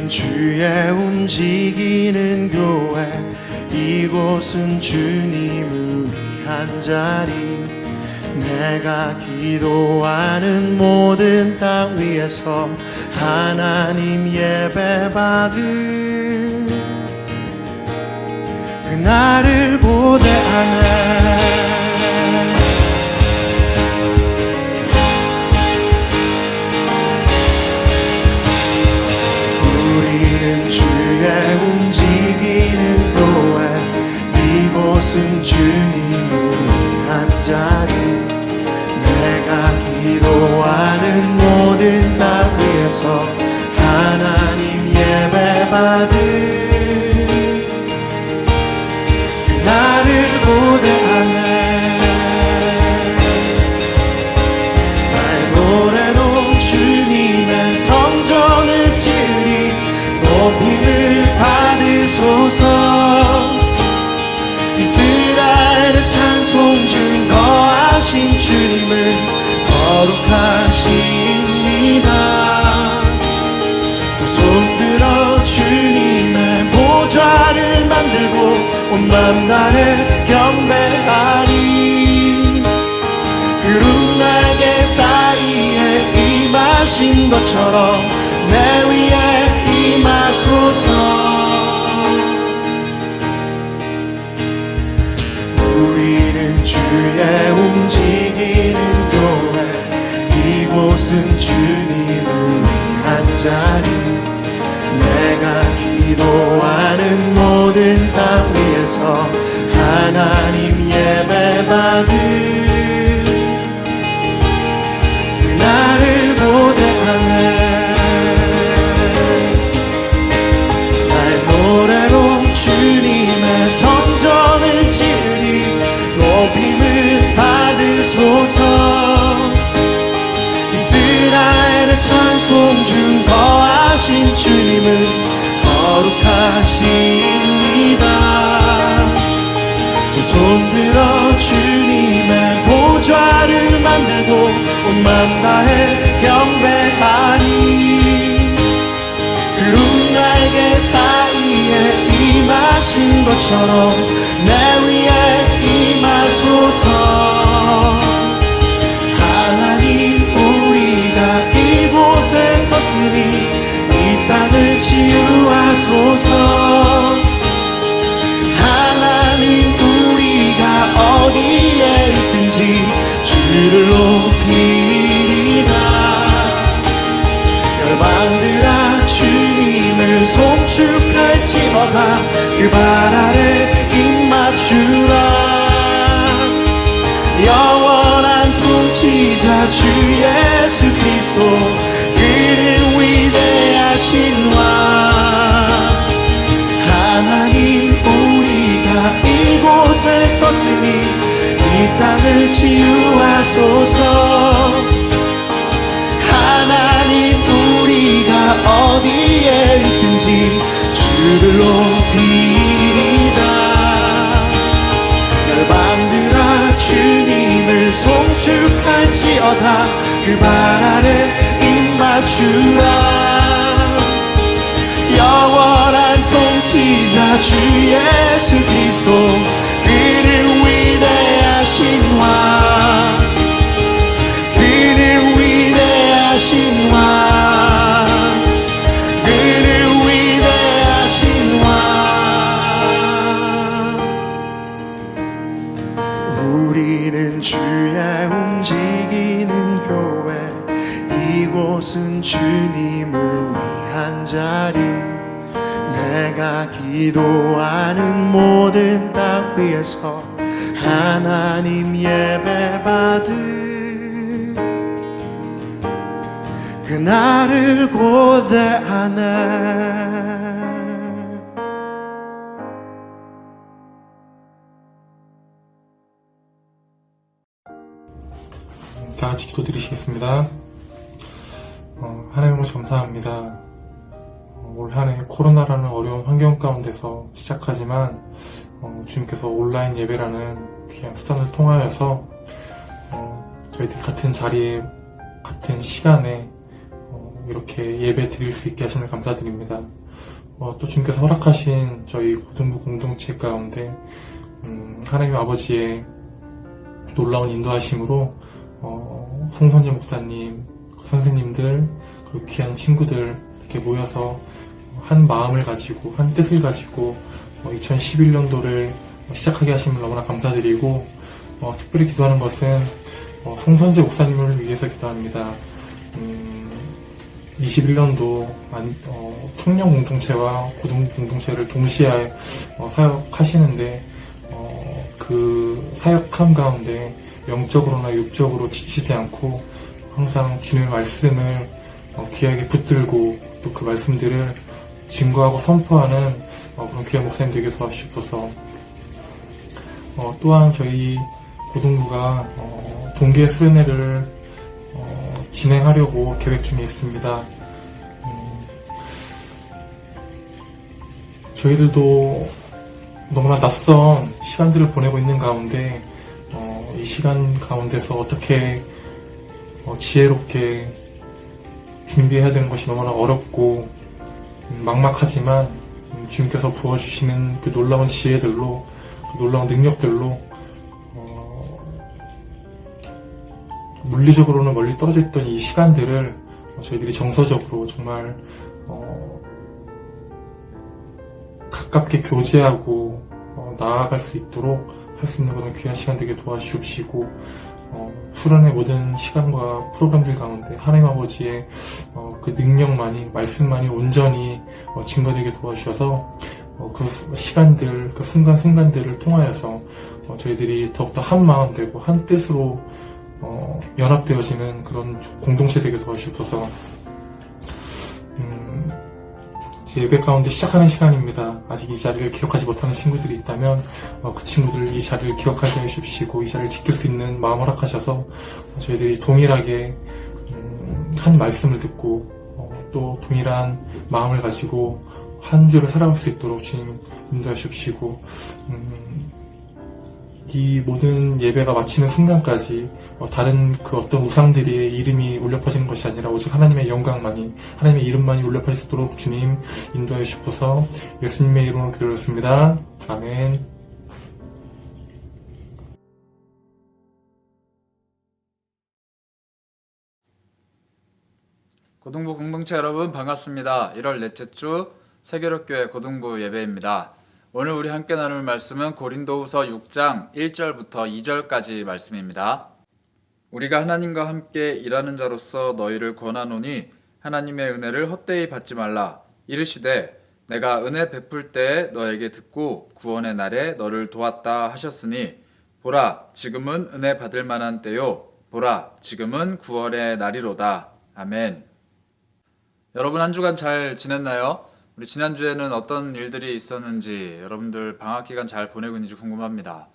주의 움직이는 교회, 이곳은 주님을 위한 자리. 내가 기도하는 모든 땅 위에서 하나님 예배받을 그날을 고대하네. 주의 움직이는 교회, 이곳은 주님을 위한 자리. 내가 기도하는 모든 땅 위에서 하나님 예배받을 그날을 고대하네. 나의 노래로 주님의 성전을 지으리. 높임을 받으소서. 이스라엘의 찬송 중 거하신 주님을 거룩하십니다. 두 손 들어 주님의 보좌를 만들고 온 맘 다해 경배하리. 구름 날개 사이에 임하신 것처럼 내 위에 임하소서. 우리는 주의 움직이는 교회, 이곳은 주님을 위한 자리. 내가 기도하는 모든 땅 위에서 하나님 예배받을 그날을 고대하네. 노래로 주님의 성전을 지으리. 높임을 받으소서. 이스라엘의 찬송 중 거하신 주님을 거룩하십니다. 두 손 들어 주님의 보좌를 만들고 온 맘 다해 경배하리. 구름 날개 사이에 임하신 것처럼 내 위에 임하소서. 하나님, 우리가 이곳에 섰으니 이 땅을 치유하소서. 하나님, 우리가 어디에 있든지 주를 높이리라. 열방들아 주님을 송축할지어다. 그 발 아래 입맞추라. 영원한 통치자 주 예수 그리스도, 그는 위대하신 왕. 하나님, 우리가 이곳에 섰으니 이 땅을 치유하소서. 하나님, 우리가 어디에 있든지 주를 높이리다. 열방들아 주님을 송축할지어다. 그 발 아래 입맞추라. 영원한 통치자 주 예수 그리스도, 그는 위대하신 왕. 그는 위대하신 왕. 그는 위대하신 왕. 우리는 주의 움직이는 교회, 이곳은 주님을 위한 자리. 내가 기도하는 모든 땅 위에서 하나님 예배받을 그날을 고대하네. 다 같이 기도드리시겠습니다. 하나님으로 감사합니다. 올 한 해 코로나라는 어려운 환경 가운데서 시작하지만 주님께서 온라인 예배라는 귀한 수단을 통하여서 저희들 같은 자리에 같은 시간에 이렇게 예배 드릴 수 있게 하시는 감사드립니다. 또 주님께서 허락하신 저희 고등부 공동체 가운데 하나님 아버지의 놀라운 인도하심으로 송선재 목사님, 선생님들, 그리고 귀한 친구들 이렇게 모여서 한 마음을 가지고 한 뜻을 가지고 2011년도를 시작하게 하심을 너무나 감사드리고 특별히 기도하는 것은 송선재 목사님을 위해서 기도합니다. 21년도 청년 공동체와 고등 공동체를 동시에 사역하시는데 그 사역함 가운데 영적으로나 육적으로 지치지 않고 항상 주님의 말씀을 귀하게 붙들고 또 그 말씀들을 증거하고 선포하는 그런 귀한 목사님 되게 도와주시옵소서. 또한 저희 고등부가 동계 수련회를 진행하려고 계획 중에 있습니다. 저희들도 너무나 낯선 시간들을 보내고 있는 가운데 이 시간 가운데서 어떻게 지혜롭게 준비해야 되는 것이 너무나 어렵고 막막하지만 주님께서 부어주시는 그 놀라운 지혜들로 그 놀라운 능력들로 물리적으로는 멀리 떨어져 있던 이 시간들을 저희들이 정서적으로 정말 가깝게 교제하고 나아갈 수 있도록 할 수 있는 그런 귀한 시간 되게 도와주시옵시고 수련의 모든 시간과 프로그램들 가운데 하나님 아버지의 그 능력만이 말씀만이 온전히 증거되게 도와주셔서 그 시간들 그 순간순간들을 통하여서 저희들이 더욱더 한 마음 되고 한 뜻으로 연합되어지는 그런 공동체 되게 도와주셔서 예배 가운데 시작하는 시간입니다. 아직 이 자리를 기억하지 못하는 친구들이 있다면 그 친구들 이 자리를 기억하게 해주시고 이 자리를 지킬 수 있는 마음 허락하셔서 저희들이 동일하게 한 말씀을 듣고 또 동일한 마음을 가지고 한 주를 살아갈 수 있도록 주님 인도해 주시고 이 모든 예배가 마치는 순간까지 다른 그 어떤 우상들의 이름이 울려 퍼지는 것이 아니라 오직 하나님의 영광만이 하나님의 이름만이 울려 퍼질 수 있도록 주님 인도해 주셔서 예수님의 이름으로 기도했습니다. 아멘. 고등부 공동체 여러분 반갑습니다. 1월 넷째 주 세계력교회 고등부 예배입니다. 오늘 우리 함께 나눌 말씀은 고린도후서 6장 1절부터 2절까지 말씀입니다. 우리가 하나님과 함께 일하는 자로서 너희를 권하노니 하나님의 은혜를 헛되이 받지 말라. 이르시되 내가 은혜 베풀 때에 너에게 듣고 구원의 날에 너를 도왔다 하셨으니 보라 지금은 은혜 받을 만한 때요 보라 지금은 구원의 날이로다. 아멘. 여러분 한 주간 잘 지냈나요? 우리 지난주에는 어떤 일들이 있었는지 여러분들 방학기간 잘 보내고 있는지 궁금합니다.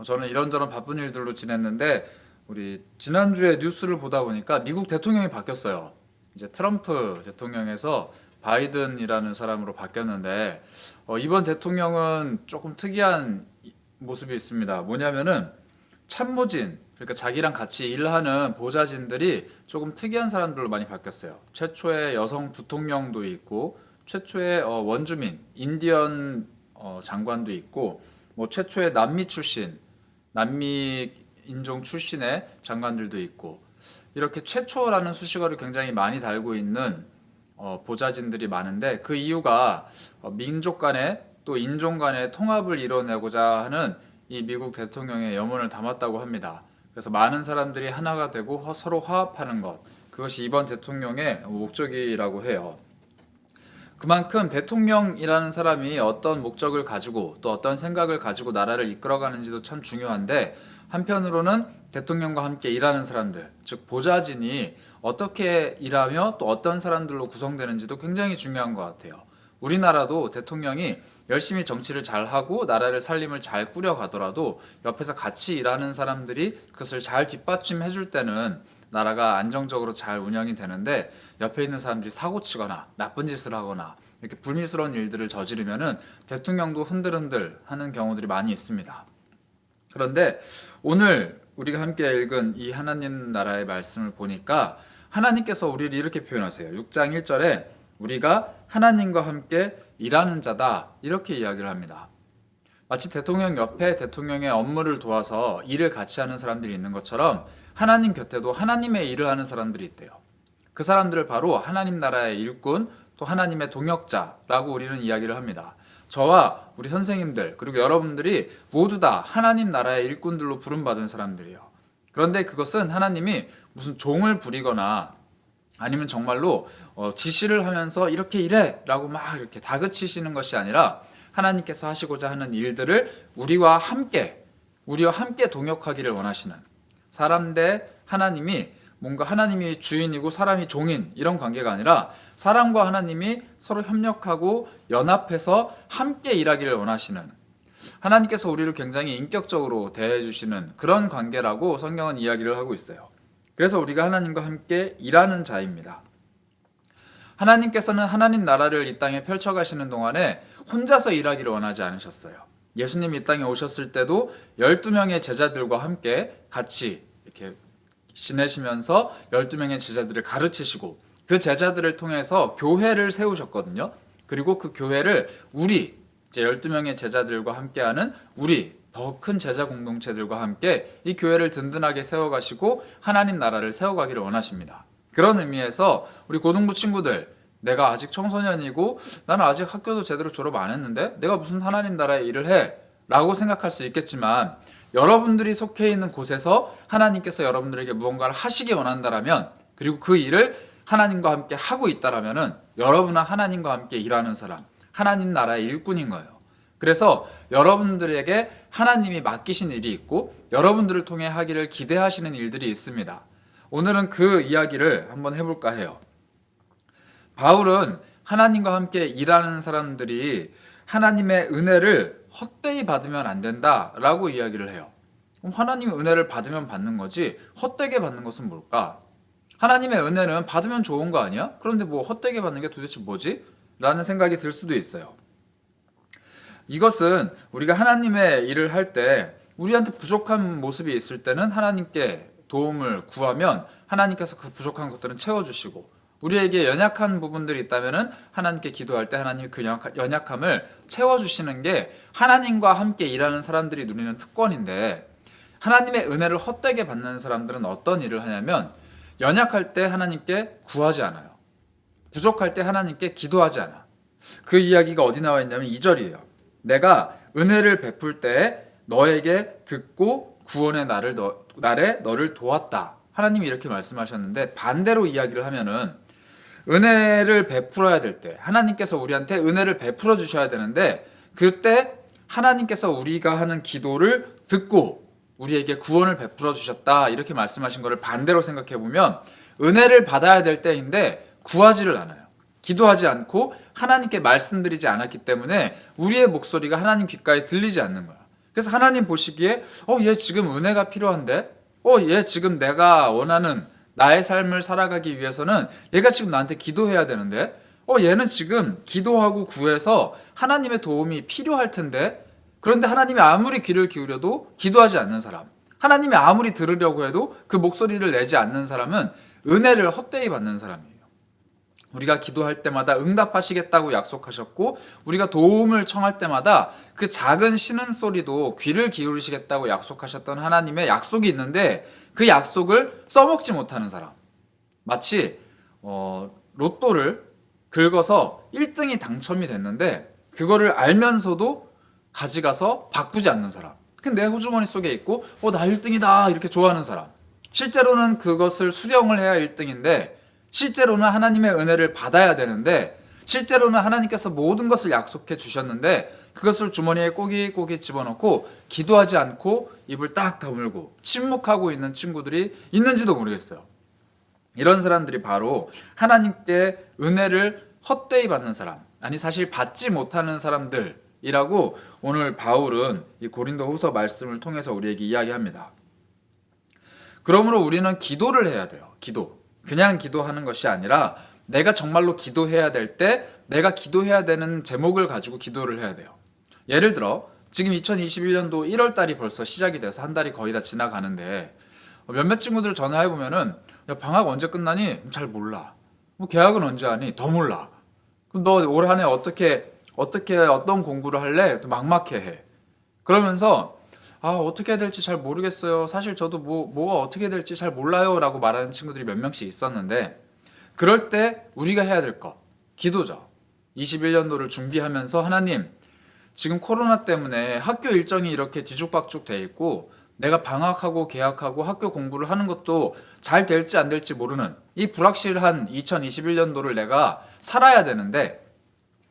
저는 이런저런 바쁜 일들로 지냈는데 우리 지난주에 뉴스를 보다 보니까 미국 대통령이 바뀌었어요. 이제 트럼프 대통령에서 바이든이라는 사람으로 바뀌었는데 이번 대통령은 조금 특이한 모습이 있습니다. 뭐냐면은 참모진, 그러니까 자기랑 같이 일하는 보좌진들이 조금 특이한 사람들로 많이 바뀌었어요. 최초의 여성 부통령도 있고 최초의 원주민, 인디언 장관도 있고 뭐 최초의 남미 출신, 남미 인종 출신의 장관들도 있고 이렇게 최초라는 수식어를 굉장히 많이 달고 있는 보좌진들이 많은데 그 이유가 민족 간의 또 인종 간의 통합을 이뤄내고자 하는 이 미국 대통령의 염원을 담았다고 합니다. 그래서 많은 사람들이 하나가 되고 서로 화합하는 것, 그것이 이번 대통령의 목적이라고 해요. 그만큼 대통령이라는 사람이 어떤 목적을 가지고 또 어떤 생각을 가지고 나라를 이끌어가는지도 참 중요한데 한편으로는 대통령과 함께 일하는 사람들, 즉 보좌진이 어떻게 일하며 또 어떤 사람들로 구성되는지도 굉장히 중요한 것 같아요. 우리나라도 대통령이 열심히 정치를 잘하고 나라를 살림을 잘 꾸려가더라도 옆에서 같이 일하는 사람들이 그것을 잘 뒷받침해 줄 때는 나라가 안정적으로 잘 운영이 되는데 옆에 있는 사람들이 사고치거나 나쁜 짓을 하거나 이렇게 불미스러운 일들을 저지르면은 대통령도 흔들흔들 하는 경우들이 많이 있습니다. 그런데 오늘 우리가 함께 읽은 이 하나님 나라의 말씀을 보니까 하나님께서 우리를 이렇게 표현하세요. 6장 1절에 우리가 하나님과 함께 일하는 자다 이렇게 이야기를 합니다. 마치 대통령 옆에 대통령의 업무를 도와서 일을 같이 하는 사람들이 있는 것처럼 하나님 곁에도 하나님의 일을 하는 사람들이 있대요. 그 사람들을 바로 하나님 나라의 일꾼, 또 하나님의 동역자라고 우리는 이야기를 합니다. 저와 우리 선생님들 그리고 여러분들이 모두 다 하나님 나라의 일꾼들로 부름받은 사람들이에요. 그런데 그것은 하나님이 무슨 종을 부리거나 아니면 정말로 지시를 하면서 이렇게 일해 라고 막 이렇게 다그치시는 것이 아니라 하나님께서 하시고자 하는 일들을 우리와 함께 동역하기를 원하시는 사람 대 하나님이 뭔가 하나님이 주인이고 사람이 종인 이런 관계가 아니라 사람과 하나님이 서로 협력하고 연합해서 함께 일하기를 원하시는 하나님께서 우리를 굉장히 인격적으로 대해주시는 그런 관계라고 성경은 이야기를 하고 있어요. 그래서 우리가 하나님과 함께 일하는 자입니다. 하나님께서는 하나님 나라를 이 땅에 펼쳐가시는 동안에 혼자서 일하기를 원하지 않으셨어요. 예수님이 이 땅에 오셨을 때도 12명의 제자들과 함께 같이 이렇게 지내시면서 12명의 제자들을 가르치시고 그 제자들을 통해서 교회를 세우셨거든요. 그리고 그 교회를 우리 이제 12명의 제자들과 함께하는 우리 더 큰 제자 공동체들과 함께 이 교회를 든든하게 세워가시고 하나님 나라를 세워가기를 원하십니다. 그런 의미에서 우리 고등부 친구들, 내가 아직 청소년이고 나는 아직 학교도 제대로 졸업 안 했는데 내가 무슨 하나님 나라의 일을 해? 라고 생각할 수 있겠지만 여러분들이 속해 있는 곳에서 하나님께서 여러분들에게 무언가를 하시기 원한다라면 그리고 그 일을 하나님과 함께 하고 있다라면은 여러분은 하나님과 함께 일하는 사람, 하나님 나라의 일꾼인 거예요. 그래서 여러분들에게 하나님이 맡기신 일이 있고 여러분들을 통해 하기를 기대하시는 일들이 있습니다. 오늘은 그 이야기를 한번 해볼까 해요. 바울은 하나님과 함께 일하는 사람들이 하나님의 은혜를 헛되이 받으면 안 된다라고 이야기를 해요. 그럼 하나님의 은혜를 받으면 받는 거지 헛되게 받는 것은 뭘까? 하나님의 은혜는 받으면 좋은 거 아니야? 그런데 뭐 헛되게 받는 게 도대체 뭐지? 라는 생각이 들 수도 있어요. 이것은 우리가 하나님의 일을 할 때 우리한테 부족한 모습이 있을 때는 하나님께 도움을 구하면 하나님께서 그 부족한 것들은 채워주시고 우리에게 연약한 부분들이 있다면 하나님께 기도할 때 하나님이 그 연약함을 채워주시는 게 하나님과 함께 일하는 사람들이 누리는 특권인데 하나님의 은혜를 헛되게 받는 사람들은 어떤 일을 하냐면 연약할 때 하나님께 구하지 않아요. 부족할 때 하나님께 기도하지 않아. 그 이야기가 어디 나와 있냐면 2절이에요. 내가 은혜를 베풀 때 너에게 듣고 구원의 날에 너를 도왔다. 하나님이 이렇게 말씀하셨는데 반대로 이야기를 하면은 은혜를 베풀어야 될 때 하나님께서 우리한테 은혜를 베풀어 주셔야 되는데 그때 하나님께서 우리가 하는 기도를 듣고 우리에게 구원을 베풀어 주셨다 이렇게 말씀하신 것을 반대로 생각해 보면 은혜를 받아야 될 때인데 구하지를 않아요. 기도하지 않고 하나님께 말씀드리지 않았기 때문에 우리의 목소리가 하나님 귓가에 들리지 않는 거야. 그래서 하나님 보시기에 얘 지금 은혜가 필요한데 얘 지금 내가 원하는 나의 삶을 살아가기 위해서는 얘가 지금 나한테 기도해야 되는데 얘는 지금 기도하고 구해서 하나님의 도움이 필요할 텐데 그런데 하나님이 아무리 귀를 기울여도 기도하지 않는 사람 하나님이 아무리 들으려고 해도 그 목소리를 내지 않는 사람은 은혜를 헛되이 받는 사람이에요. 우리가 기도할 때마다 응답하시겠다고 약속하셨고 우리가 도움을 청할 때마다 그 작은 신음소리도 귀를 기울이시겠다고 약속하셨던 하나님의 약속이 있는데 그 약속을 써먹지 못하는 사람 마치 로또를 긁어서 1등이 당첨이 됐는데 그거를 알면서도 가져가서 바꾸지 않는 사람 근데 내 호주머니 속에 있고 나 1등이다 이렇게 좋아하는 사람 실제로는 그것을 수령을 해야 1등인데 실제로는 하나님의 은혜를 받아야 되는데 실제로는 하나님께서 모든 것을 약속해 주셨는데 그것을 주머니에 꼬깃꼬깃 집어넣고 기도하지 않고 입을 딱 다물고 침묵하고 있는 친구들이 있는지도 모르겠어요. 이런 사람들이 바로 하나님께 은혜를 헛되이 받는 사람 아니 사실 받지 못하는 사람들이라고 오늘 바울은 이 고린도후서 말씀을 통해서 우리에게 이야기합니다. 그러므로 우리는 기도를 해야 돼요. 기도. 그냥 기도하는 것이 아니라 내가 정말로 기도해야 될 때 내가 기도해야 되는 제목을 가지고 기도를 해야 돼요. 예를 들어 지금 2021년도 1월 달이 벌써 시작이 돼서 한 달이 거의 다 지나가는데 몇몇 친구들 전화해보면은 야, 방학 언제 끝나니? 잘 몰라. 뭐 개학은 언제 하니? 더 몰라. 그럼 너 올 한 해 어떻게 어떤 공부를 할래? 또 막막해 해. 그러면서 어떻게 해야 될지 잘 모르겠어요. 사실 저도 뭐가 어떻게 될지 잘 몰라요. 라고 말하는 친구들이 몇 명씩 있었는데, 그럴 때 우리가 해야 될 것, 기도죠. 21년도를 준비하면서 하나님, 지금 코로나 때문에 학교 일정이 이렇게 뒤죽박죽 돼 있고 내가 방학하고 개학하고 학교 공부를 하는 것도 잘 될지 안 될지 모르는 이 불확실한 2021년도를 내가 살아야 되는데,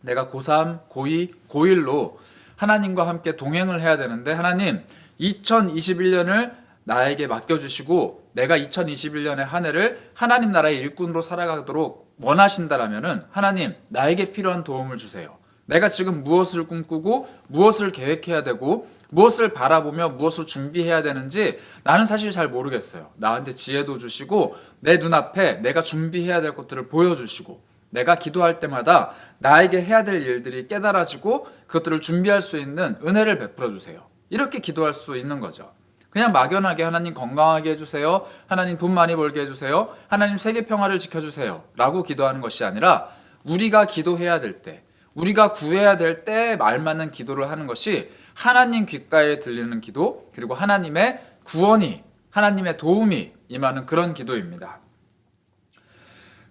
내가 고3, 고2, 고1로 하나님과 함께 동행을 해야 되는데, 하나님 2021년을 나에게 맡겨주시고 내가 2021년의 한 해를 하나님 나라의 일꾼으로 살아가도록 원하신다라면은 하나님 나에게 필요한 도움을 주세요. 내가 지금 무엇을 꿈꾸고 무엇을 계획해야 되고 무엇을 바라보며 무엇을 준비해야 되는지 나는 사실 잘 모르겠어요. 나한테 지혜도 주시고 내 눈앞에 내가 준비해야 될 것들을 보여주시고 내가 기도할 때마다 나에게 해야 될 일들이 깨달아지고 그것들을 준비할 수 있는 은혜를 베풀어 주세요. 이렇게 기도할 수 있는 거죠. 그냥 막연하게 하나님 건강하게 해주세요, 하나님 돈 많이 벌게 해주세요, 하나님 세계 평화를 지켜주세요 라고 기도하는 것이 아니라, 우리가 기도해야 될 때, 우리가 구해야 될 때 말맞는 기도를 하는 것이 하나님 귓가에 들리는 기도, 그리고 하나님의 구원이, 하나님의 도움이 임하는 그런 기도입니다.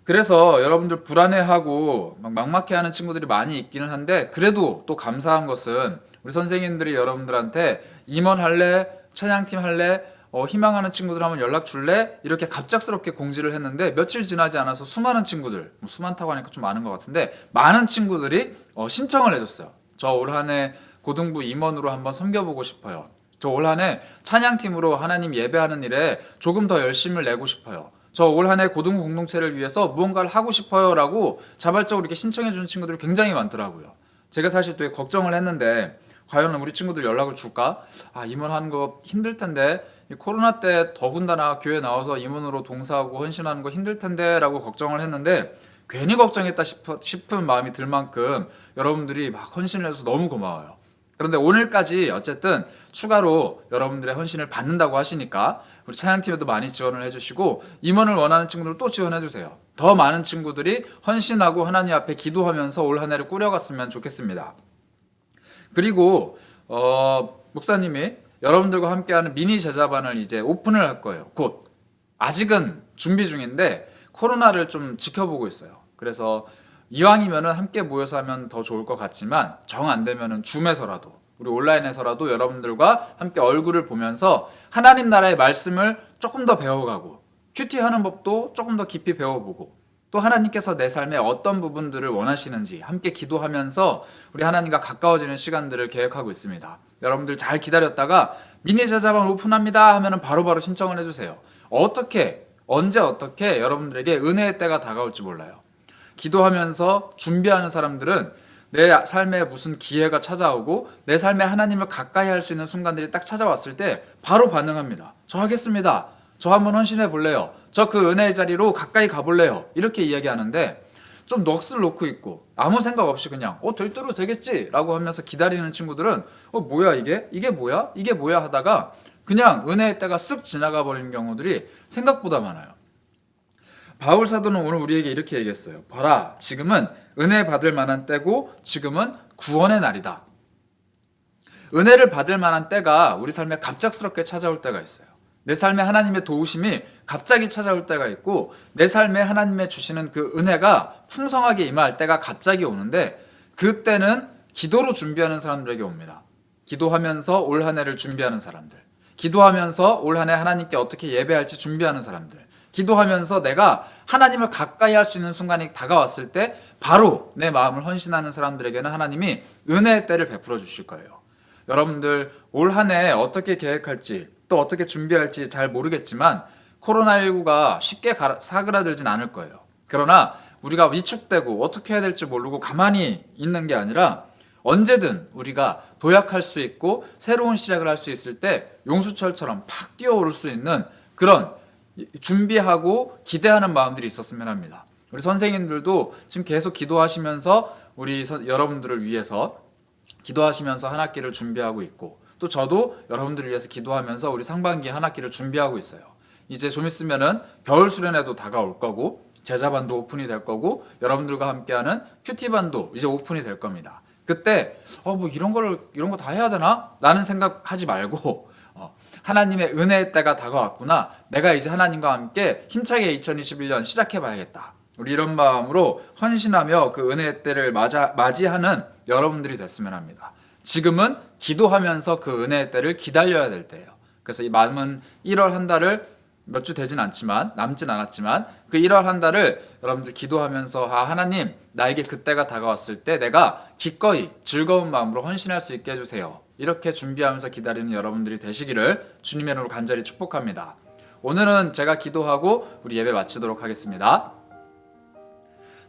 그래서 여러분들 불안해하고 막막해하는 친구들이 많이 있기는 한데, 그래도 또 감사한 것은 우리 선생님들이 여러분들한테 임원할래? 찬양팀 할래? 희망하는 친구들 한번 연락 줄래? 이렇게 갑작스럽게 공지를 했는데 며칠 지나지 않아서 수많은 친구들, 수많다고 하니까 좀 많은 것 같은데 많은 친구들이 신청을 해줬어요. 저 올 한 해 고등부 임원으로 한번 섬겨보고 싶어요. 저 올 한 해 찬양팀으로 하나님 예배하는 일에 조금 더 열심을 내고 싶어요. 저 올 한 해 고등부 공동체를 위해서 무언가를 하고 싶어요 라고 자발적으로 이렇게 신청해 주는 친구들이 굉장히 많더라고요. 제가 사실 되게 걱정을 했는데, 과연 우리 친구들 연락을 줄까? 임원하는 거 힘들 텐데, 이 코로나 때 더군다나 교회 나와서 임원으로 동사하고 헌신하는 거 힘들 텐데 라고 걱정을 했는데, 괜히 걱정했다 싶은 마음이 들 만큼 여러분들이 막 헌신을 해서 너무 고마워요. 그런데 오늘까지 어쨌든 추가로 여러분들의 헌신을 받는다고 하시니까 우리 찬양팀에도 많이 지원을 해주시고, 임원을 원하는 친구들 또 지원해주세요. 더 많은 친구들이 헌신하고 하나님 앞에 기도하면서 올 한 해를 꾸려갔으면 좋겠습니다. 그리고 목사님이 여러분들과 함께하는 미니 제자반을 이제 오픈을 할 거예요. 곧. 아직은 준비 중인데 코로나를 좀 지켜보고 있어요. 그래서 이왕이면은 함께 모여서 하면 더 좋을 것 같지만, 정 안 되면은 줌에서라도, 우리 온라인에서라도 여러분들과 함께 얼굴을 보면서 하나님 나라의 말씀을 조금 더 배워가고, 큐티하는 법도 조금 더 깊이 배워보고, 또 하나님께서 내 삶에 어떤 부분들을 원하시는지 함께 기도하면서 우리 하나님과 가까워지는 시간들을 계획하고 있습니다. 여러분들 잘 기다렸다가 미니 제자반 오픈합니다 하면은 바로바로 신청을 해주세요. 언제 어떻게 여러분들에게 은혜의 때가 다가올지 몰라요. 기도하면서 준비하는 사람들은 내 삶에 무슨 기회가 찾아오고 내 삶에 하나님을 가까이 할 수 있는 순간들이 딱 찾아왔을 때 바로 반응합니다. 저 하겠습니다. 저 한번 헌신해 볼래요. 저 그 은혜의 자리로 가까이 가볼래요. 이렇게 이야기하는데, 좀 넋을 놓고 있고 아무 생각 없이 그냥 될 대로 되겠지 라고 하면서 기다리는 친구들은 뭐야 이게 뭐야 하다가 그냥 은혜의 때가 쓱 지나가 버리는 경우들이 생각보다 많아요. 바울 사도는 오늘 우리에게 이렇게 얘기했어요. 봐라, 지금은 은혜 받을 만한 때고 지금은 구원의 날이다. 은혜를 받을 만한 때가 우리 삶에 갑작스럽게 찾아올 때가 있어요. 내 삶에 하나님의 도우심이 갑자기 찾아올 때가 있고, 내 삶에 하나님의 주시는 그 은혜가 풍성하게 임할 때가 갑자기 오는데, 그때는 기도로 준비하는 사람들에게 옵니다. 기도하면서 올 한 해를 준비하는 사람들, 기도하면서 올 한 해 하나님께 어떻게 예배할지 준비하는 사람들, 기도하면서 내가 하나님을 가까이 할 수 있는 순간이 다가왔을 때 바로 내 마음을 헌신하는 사람들에게는 하나님이 은혜의 때를 베풀어 주실 거예요. 여러분들 올 한 해 어떻게 계획할지 또 어떻게 준비할지 잘 모르겠지만 코로나19가 쉽게 사그라들진 않을 거예요. 그러나 우리가 위축되고 어떻게 해야 될지 모르고 가만히 있는 게 아니라, 언제든 우리가 도약할 수 있고 새로운 시작을 할 수 있을 때 용수철처럼 팍 뛰어오를 수 있는 그런 준비하고 기대하는 마음들이 있었으면 합니다. 우리 선생님들도 지금 계속 기도하시면서 우리 여러분들을 위해서 기도하시면서 한 학기를 준비하고 있고, 또 저도 여러분들을 위해서 기도하면서 우리 상반기 한 학기를 준비하고 있어요. 이제 좀 있으면은 겨울 수련회도 다가올 거고 제자반도 오픈이 될 거고 여러분들과 함께하는 큐티반도 이제 오픈이 될 겁니다. 그때 뭐 이런 거 다 해야 되나? 라는 생각하지 말고 하나님의 은혜의 때가 다가왔구나. 내가 이제 하나님과 함께 힘차게 2021년 시작해봐야겠다. 우리 이런 마음으로 헌신하며 그 은혜의 때를 맞이하는 여러분들이 됐으면 합니다. 지금은 기도하면서 그 은혜의 때를 기다려야 될 때예요. 그래서 이 남은 1월 한 달을 몇 주 되진 않지만 남진 않았지만 그 1월 한 달을 여러분들 기도하면서 하나님 나에게 그때가 다가왔을 때 내가 기꺼이 즐거운 마음으로 헌신할 수 있게 해주세요. 이렇게 준비하면서 기다리는 여러분들이 되시기를 주님의 이름으로 간절히 축복합니다. 오늘은 제가 기도하고 우리 예배 마치도록 하겠습니다.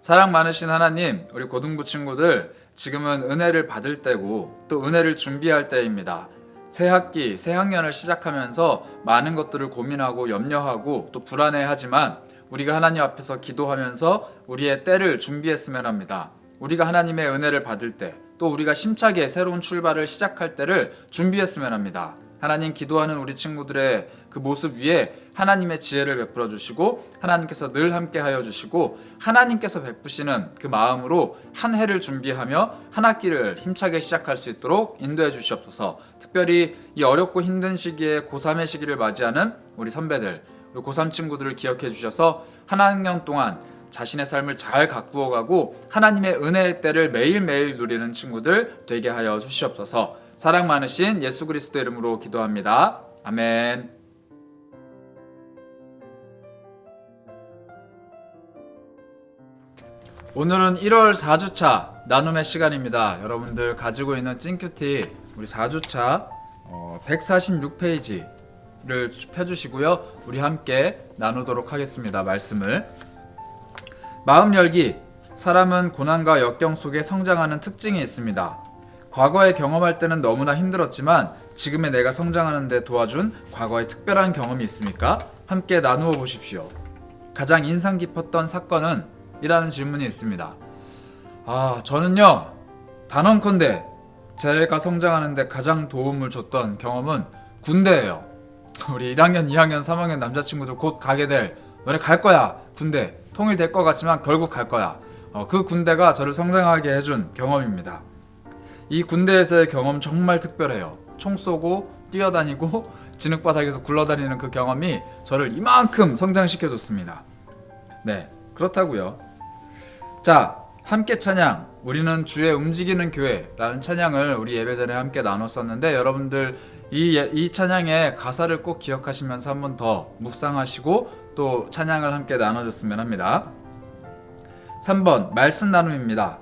사랑 많으신 하나님, 우리 고등부 친구들 지금은 은혜를 받을 때고 또 은혜를 준비할 때입니다. 새 학기, 새 학년을 시작하면서 많은 것들을 고민하고 염려하고 또 불안해하지만 우리가 하나님 앞에서 기도하면서 우리의 때를 준비했으면 합니다. 우리가 하나님의 은혜를 받을 때 또 우리가 심차게 새로운 출발을 시작할 때를 준비했으면 합니다. 하나님 기도하는 우리 친구들의 그 모습 위에 하나님의 지혜를 베풀어 주시고 하나님께서 늘 함께 하여 주시고 하나님께서 베푸시는 그 마음으로 한 해를 준비하며 한 학기를 힘차게 시작할 수 있도록 인도해 주시옵소서. 특별히 이 어렵고 힘든 시기에 고3의 시기를 맞이하는 우리 선배들, 우리 고3 친구들을 기억해 주셔서 한 학년 동안 자신의 삶을 잘 가꾸어가고 하나님의 은혜의 때를 매일매일 누리는 친구들 되게 하여 주시옵소서. 사랑 많으신 예수 그리스도 이름으로 기도합니다. 아멘. 오늘은 1월 4주차 나눔의 시간입니다. 여러분들 가지고 있는 찐큐티 우리 4주차 146페이지를 펴주시고요. 우리 함께 나누도록 하겠습니다. 말씀을. 마음 열기. 사람은 고난과 역경 속에 성장하는 특징이 있습니다. 과거에 경험할 때는 너무나 힘들었지만 지금의 내가 성장하는 데 도와준 과거의 특별한 경험이 있습니까? 함께 나누어 보십시오. 가장 인상 깊었던 사건은? 이라는 질문이 있습니다. 저는요, 단언컨대 제가 성장하는 데 가장 도움을 줬던 경험은 군대예요. 우리 1학년, 2학년, 3학년 남자친구들 곧 가게 될, 너네 갈 거야, 군대. 통일될 것 같지만 결국 갈 거야. 그 군대가 저를 성장하게 해준 경험입니다. 이 군대에서의 경험 정말 특별해요. 총 쏘고 뛰어다니고 진흙바닥에서 굴러다니는 그 경험이 저를 이만큼 성장시켜줬습니다. 네, 그렇다고요. 자, 함께 찬양. 우리는 주의 움직이는 교회라는 찬양을 우리 예배 전에 함께 나눴었는데 여러분들 이 찬양의 가사를 꼭 기억하시면서 한 번 더 묵상하시고 또 찬양을 함께 나눠줬으면 합니다. 3번 말씀 나눔입니다.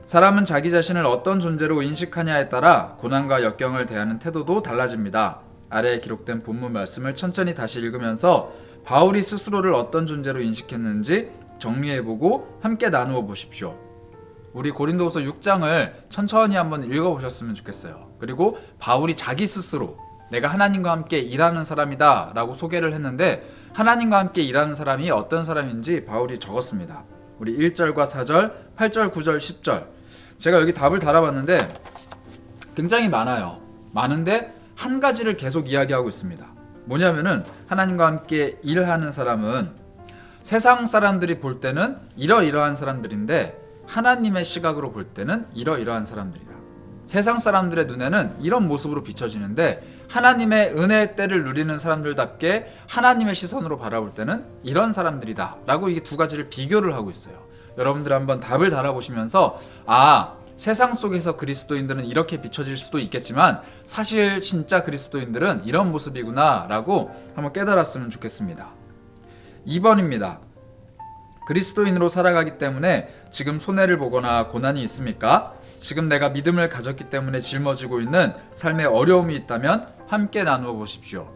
사람은 자기 자신을 어떤 존재로 인식하냐에 따라 고난과 역경을 대하는 태도도 달라집니다. 아래에 기록된 본문 말씀을 천천히 다시 읽으면서 바울이 스스로를 어떤 존재로 인식했는지 정리해보고 함께 나누어 보십시오. 우리 고린도후서 6장을 천천히 한번 읽어보셨으면 좋겠어요. 그리고 바울이 자기 스스로 내가 하나님과 함께 일하는 사람이다 라고 소개를 했는데 하나님과 함께 일하는 사람이 어떤 사람인지 바울이 적었습니다. 우리 1절과 4절, 8절, 9절, 10절 제가 여기 답을 달아봤는데 굉장히 많아요. 많은데 한 가지를 계속 이야기하고 있습니다. 뭐냐면은 하나님과 함께 일하는 사람은 세상 사람들이 볼 때는 이러이러한 사람들인데 하나님의 시각으로 볼 때는 이러이러한 사람들이다. 세상 사람들의 눈에는 이런 모습으로 비춰지는데 하나님의 은혜의 때를 누리는 사람들답게 하나님의 시선으로 바라볼 때는 이런 사람들이다 라고 이게 두 가지를 비교를 하고 있어요. 여러분들 한번 답을 달아보시면서 세상 속에서 그리스도인들은 이렇게 비춰질 수도 있겠지만 사실 진짜 그리스도인들은 이런 모습이구나 라고 한번 깨달았으면 좋겠습니다. 2번입니다. 그리스도인으로 살아가기 때문에 지금 손해를 보거나 고난이 있습니까? 지금 내가 믿음을 가졌기 때문에 짊어지고 있는 삶의 어려움이 있다면 함께 나누어 보십시오.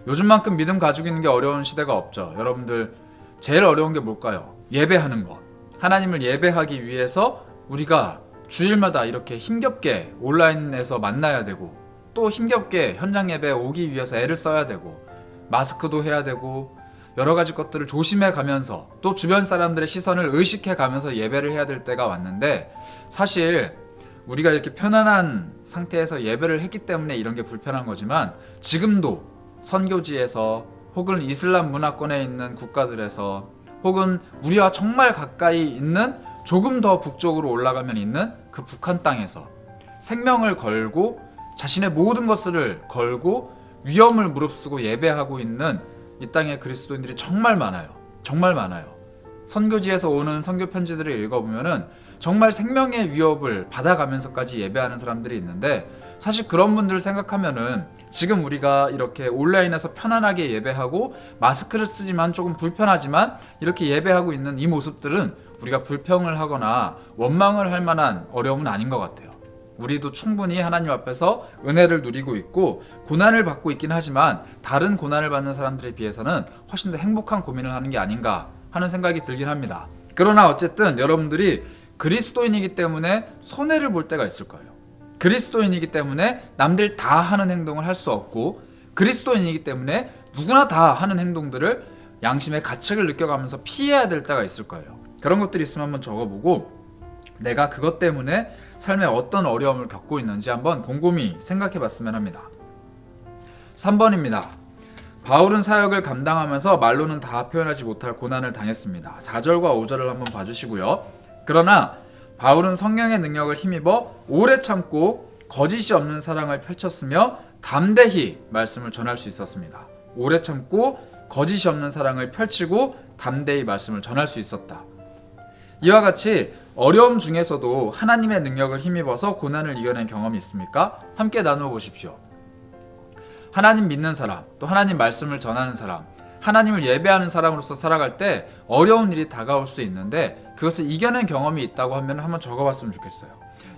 요즘만큼 믿음 가지고 있는 게 어려운 시대가 없죠. 여러분들 제일 어려운 게 뭘까요? 예배하는 것. 하나님을 예배하기 위해서 우리가 주일마다 이렇게 힘겹게 온라인에서 만나야 되고 또 힘겹게 현장 예배에 오기 위해서 애를 써야 되고 마스크도 해야 되고 여러 가지 것들을 조심해 가면서 또 주변 사람들의 시선을 의식해 가면서 예배를 해야 될 때가 왔는데 사실 우리가 이렇게 편안한 상태에서 예배를 했기 때문에 이런 게 불편한 거지만 지금도 선교지에서 혹은 이슬람 문화권에 있는 국가들에서 혹은 우리와 정말 가까이 있는 조금 더 북쪽으로 올라가면 있는 그 북한 땅에서 생명을 걸고 자신의 모든 것을 걸고 위험을 무릅쓰고 예배하고 있는 이 땅의 그리스도인들이 정말 많아요. 정말 많아요. 선교지에서 오는 선교 편지들을 읽어보면은 정말 생명의 위협을 받아가면서까지 예배하는 사람들이 있는데, 사실 그런 분들을 생각하면은 지금 우리가 이렇게 온라인에서 편안하게 예배하고 마스크를 쓰지만 조금 불편하지만 이렇게 예배하고 있는 이 모습들은 우리가 불평을 하거나 원망을 할 만한 어려움은 아닌 것 같아요. 우리도 충분히 하나님 앞에서 은혜를 누리고 있고 고난을 받고 있긴 하지만 다른 고난을 받는 사람들에 비해서는 훨씬 더 행복한 고민을 하는 게 아닌가 하는 생각이 들긴 합니다. 그러나 어쨌든 여러분들이 그리스도인이기 때문에 손해를 볼 때가 있을 거예요. 그리스도인이기 때문에 남들 다 하는 행동을 할 수 없고, 그리스도인이기 때문에 누구나 다 하는 행동들을 양심의 가책을 느껴가면서 피해야 될 때가 있을 거예요. 그런 것들이 있으면 한번 적어보고 내가 그것 때문에 삶에 어떤 어려움을 겪고 있는지 한번 곰곰이 생각해 봤으면 합니다. 3번입니다. 바울은 사역을 감당하면서 말로는 다 표현하지 못할 고난을 당했습니다. 4절과 5절을 한번 봐주시고요. 그러나 바울은 성령의 능력을 힘입어 오래 참고 거짓이 없는 사랑을 펼쳤으며 담대히 말씀을 전할 수 있었습니다. 오래 참고 거짓이 없는 사랑을 펼치고 담대히 말씀을 전할 수 있었다. 이와 같이 어려움 중에서도 하나님의 능력을 힘입어서 고난을 이겨낸 경험이 있습니까? 함께 나누어 보십시오. 하나님 믿는 사람, 또 하나님 말씀을 전하는 사람, 하나님을 예배하는 사람으로서 살아갈 때 어려운 일이 다가올 수 있는데 그것을 이겨낸 경험이 있다고 하면 한번 적어봤으면 좋겠어요.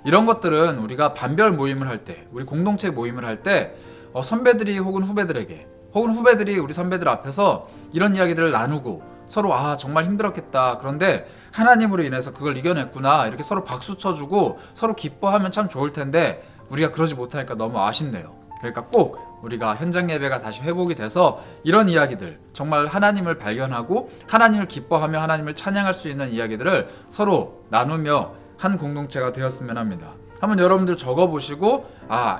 이런 것들은 우리가 반별 모임을 할 때, 우리 공동체 모임을 할 때 선배들이 혹은 후배들에게, 혹은 후배들이 우리 선배들 앞에서 이런 이야기들을 나누고 서로 정말 힘들었겠다, 그런데 하나님으로 인해서 그걸 이겨냈구나, 이렇게 서로 박수 쳐주고 서로 기뻐하면 참 좋을 텐데 우리가 그러지 못하니까 너무 아쉽네요. 그러니까 꼭 우리가 현장 예배가 다시 회복이 돼서 이런 이야기들, 정말 하나님을 발견하고 하나님을 기뻐하며 하나님을 찬양할 수 있는 이야기들을 서로 나누며 한 공동체가 되었으면 합니다. 한번 여러분들 적어보시고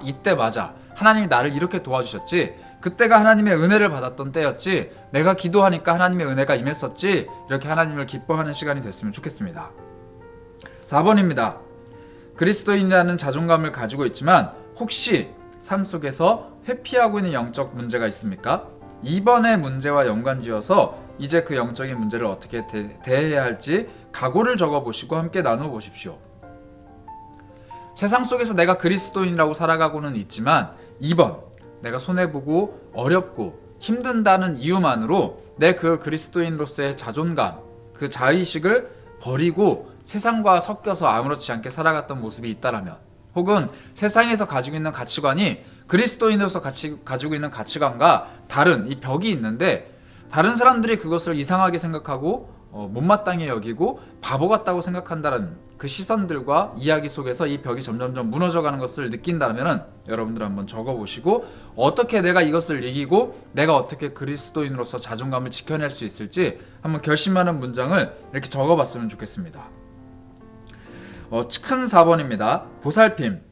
이때 맞아, 하나님이 나를 이렇게 도와주셨지, 그때가 하나님의 은혜를 받았던 때였지, 내가 기도하니까 하나님의 은혜가 임했었지, 이렇게 하나님을 기뻐하는 시간이 됐으면 좋겠습니다. 4번입니다. 그리스도인이라는 자존감을 가지고 있지만 혹시 삶 속에서 회피하고 있는 영적 문제가 있습니까? 2번의 문제와 연관지어서 이제 그 영적인 문제를 어떻게 대해야 할지 각오를 적어보시고 함께 나누어 보십시오. 세상 속에서 내가 그리스도인이라고 살아가고는 있지만 2번, 내가 손해보고 어렵고 힘든다는 이유만으로 내 그 그리스도인으로서의 자존감, 그 자의식을 버리고 세상과 섞여서 아무렇지 않게 살아갔던 모습이 있다라면, 혹은 세상에서 가지고 있는 가치관이 그리스도인으로서 가지고 있는 가치관과 다른 이 벽이 있는데 다른 사람들이 그것을 이상하게 생각하고 못마땅히 여기고 바보 같다고 생각한다는 그 시선들과 이야기 속에서 이 벽이 점점점 무너져가는 것을 느낀다면 여러분들 한번 적어보시고 어떻게 내가 이것을 이기고 내가 어떻게 그리스도인으로서 자존감을 지켜낼 수 있을지 한번 결심하는 문장을 이렇게 적어봤으면 좋겠습니다. 큰 4번입니다. 보살핌.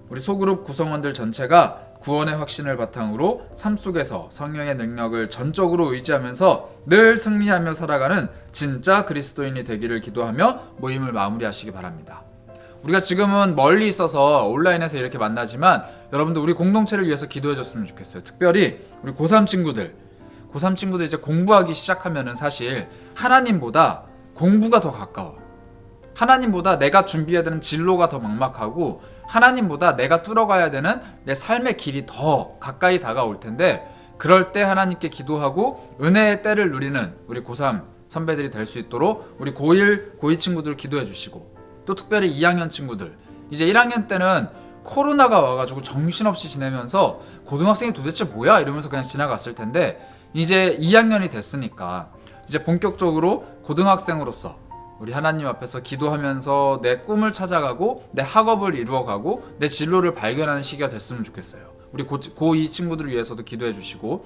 우리 소그룹 구성원들 전체가 구원의 확신을 바탕으로 삶 속에서 성령의 능력을 전적으로 의지하면서 늘 승리하며 살아가는 진짜 그리스도인이 되기를 기도하며 모임을 마무리하시기 바랍니다. 우리가 지금은 멀리 있어서 온라인에서 이렇게 만나지만 여러분들 우리 공동체를 위해서 기도해 줬으면 좋겠어요. 특별히 우리 고3 친구들 이제 공부하기 시작하면은 사실 하나님보다 공부가 더 가까워. 하나님보다 내가 준비해야 되는 진로가 더 막막하고 하나님보다 내가 뚫어가야 되는 내 삶의 길이 더 가까이 다가올 텐데, 그럴 때 하나님께 기도하고 은혜의 때를 누리는 우리 고3 선배들이 될 수 있도록 우리 고1, 고2 친구들 기도해 주시고, 또 특별히 2학년 친구들, 이제 1학년 때는 코로나가 와가지고 정신없이 지내면서 고등학생이 도대체 뭐야 이러면서 그냥 지나갔을 텐데, 이제 2학년이 됐으니까 이제 본격적으로 고등학생으로서 우리 하나님 앞에서 기도하면서 내 꿈을 찾아가고 내 학업을 이루어가고 내 진로를 발견하는 시기가 됐으면 좋겠어요. 우리 고2 친구들을 위해서도 기도해 주시고,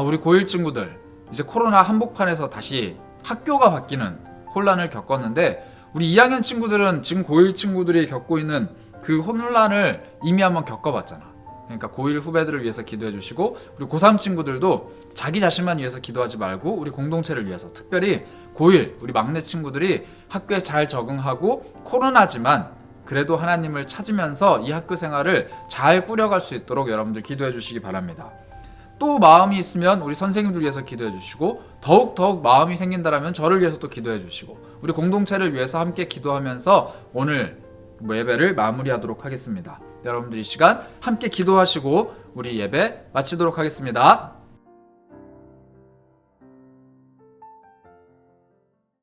우리 고1 친구들 이제 코로나 한복판에서 다시 학교가 바뀌는 혼란을 겪었는데, 우리 2학년 친구들은 지금 고1 친구들이 겪고 있는 그 혼란을 이미 한번 겪어봤잖아. 그러니까 고1 후배들을 위해서 기도해 주시고, 우리 고3 친구들도 자기 자신만 위해서 기도하지 말고 우리 공동체를 위해서, 특별히 고1 우리 막내 친구들이 학교에 잘 적응하고 코로나지만 그래도 하나님을 찾으면서 이 학교 생활을 잘 꾸려갈 수 있도록 여러분들 기도해 주시기 바랍니다. 또 마음이 있으면 우리 선생님들 위해서 기도해 주시고, 더욱 마음이 생긴다라면 저를 위해서 또 기도해 주시고, 우리 공동체를 위해서 함께 기도하면서 오늘 예배를 마무리하도록 하겠습니다. 여러분들 이 시간 함께 기도하시고 우리 예배 마치도록 하겠습니다.